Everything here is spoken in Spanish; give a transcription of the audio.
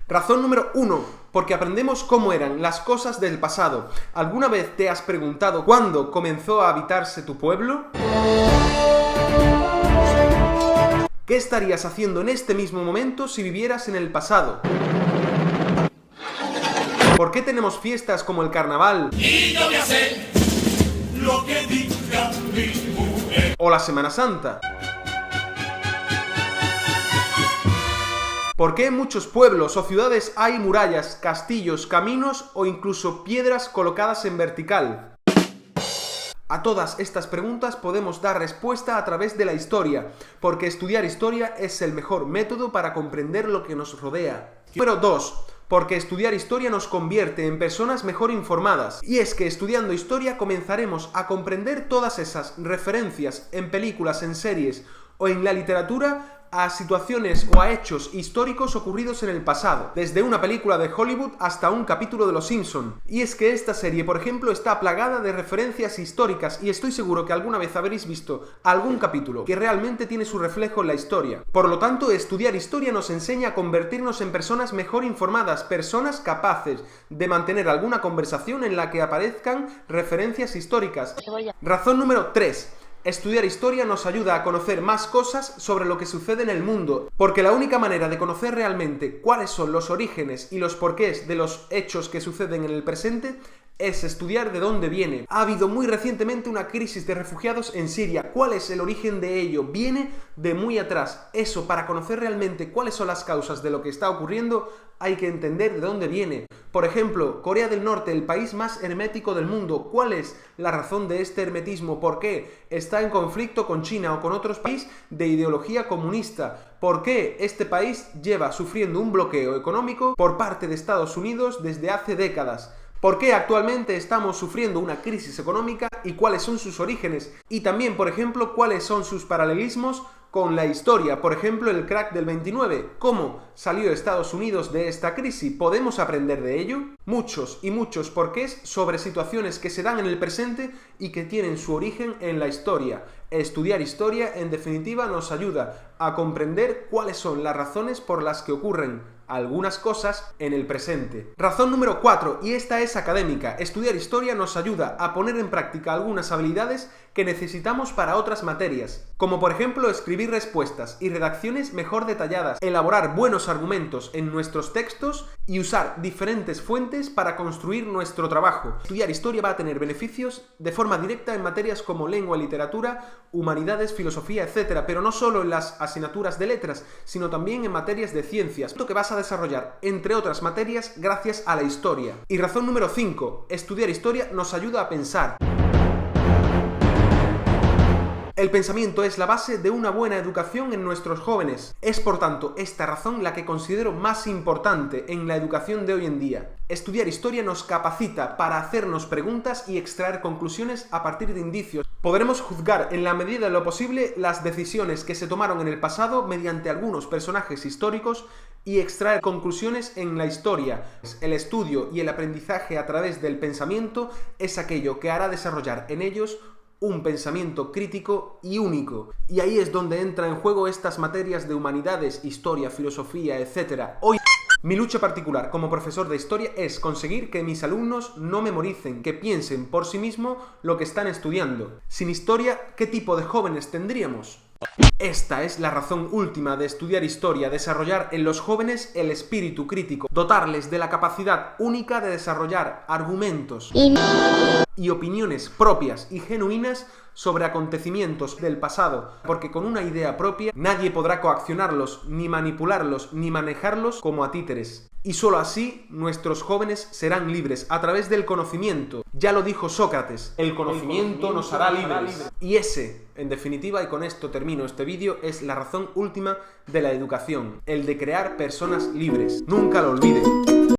Razón número 1. Porque aprendemos cómo eran las cosas del pasado. ¿Alguna vez te has preguntado cuándo comenzó a habitarse tu pueblo? ¿Qué estarías haciendo en este mismo momento si vivieras en el pasado? ¿Por qué tenemos fiestas como el carnaval? Y yo voy a hacer lo que diga mi mujer. ¿O la Semana Santa? ¿Por qué en muchos pueblos o ciudades hay murallas, castillos, caminos o incluso piedras colocadas en vertical? A todas estas preguntas podemos dar respuesta a través de la historia, porque estudiar historia es el mejor método para comprender lo que nos rodea. Número 2. Porque estudiar historia nos convierte en personas mejor informadas. Y es que estudiando historia comenzaremos a comprender todas esas referencias en películas, en series o en la literatura a situaciones o a hechos históricos ocurridos en el pasado, desde una película de Hollywood hasta un capítulo de Los Simpson. Y es que esta serie, por ejemplo, está plagada de referencias históricas y estoy seguro que alguna vez habréis visto algún capítulo que realmente tiene su reflejo en la historia. Por lo tanto, estudiar historia nos enseña a convertirnos en personas mejor informadas, personas capaces de mantener alguna conversación en la que aparezcan referencias históricas. Razón número 3. Estudiar historia nos ayuda a conocer más cosas sobre lo que sucede en el mundo, porque la única manera de conocer realmente cuáles son los orígenes y los porqués de los hechos que suceden en el presente es estudiar de dónde viene. Ha habido muy recientemente una crisis de refugiados en Siria. ¿Cuál es el origen de ello? Viene de muy atrás. Eso, para conocer realmente cuáles son las causas de lo que está ocurriendo, hay que entender de dónde viene. Por ejemplo, Corea del Norte, el país más hermético del mundo. ¿Cuál es la razón de este hermetismo? ¿Por qué está en conflicto con China o con otros países de ideología comunista? ¿Por qué este país lleva sufriendo un bloqueo económico por parte de Estados Unidos desde hace décadas? ¿Por qué actualmente estamos sufriendo una crisis económica y cuáles son sus orígenes? Y también, por ejemplo, cuáles son sus paralelismos con la historia. Por ejemplo, el crack del 29. ¿Cómo salió Estados Unidos de esta crisis? ¿Podemos aprender de ello? Muchos y muchos porqués sobre situaciones que se dan en el presente y que tienen su origen en la historia. Estudiar historia, en definitiva, nos ayuda a comprender cuáles son las razones por las que ocurren algunas cosas en el presente. Razón número 4, y esta es académica. Estudiar historia nos ayuda a poner en práctica algunas habilidades que necesitamos para otras materias, como por ejemplo escribir respuestas y redacciones mejor detalladas, elaborar buenos argumentos en nuestros textos y usar diferentes fuentes para construir nuestro trabajo. Estudiar historia va a tener beneficios de forma directa en materias como lengua, literatura, humanidades, filosofía, etc., pero no solo en las asignaturas de letras, sino también en materias de ciencias, que vas a desarrollar, entre otras materias, gracias a la historia. Y razón número 5, estudiar historia nos ayuda a pensar. El pensamiento es la base de una buena educación en nuestros jóvenes. Es, por tanto, esta razón la que considero más importante en la educación de hoy en día. Estudiar historia nos capacita para hacernos preguntas y extraer conclusiones a partir de indicios. Podremos juzgar en la medida de lo posible las decisiones que se tomaron en el pasado mediante algunos personajes históricos y extraer conclusiones en la historia. El estudio y el aprendizaje a través del pensamiento es aquello que hará desarrollar en ellos un pensamiento crítico y único. Y ahí es donde entran en juego estas materias de humanidades, historia, filosofía, etc. Hoy mi lucha particular como profesor de historia es conseguir que mis alumnos no memoricen, que piensen por sí mismos lo que están estudiando. Sin historia, ¿qué tipo de jóvenes tendríamos? Esta es la razón última de estudiar historia, desarrollar en los jóvenes el espíritu crítico, dotarles de la capacidad única de desarrollar argumentos y opiniones propias y genuinas sobre acontecimientos del pasado, porque con una idea propia nadie podrá coaccionarlos, ni manipularlos, ni manejarlos como a títeres. Y solo así nuestros jóvenes serán libres, a través del conocimiento. Ya lo dijo Sócrates, el conocimiento nos hará libres. Y ese, en definitiva, y con esto termino este vídeo, es la razón última de la educación, el de crear personas libres. Nunca lo olviden.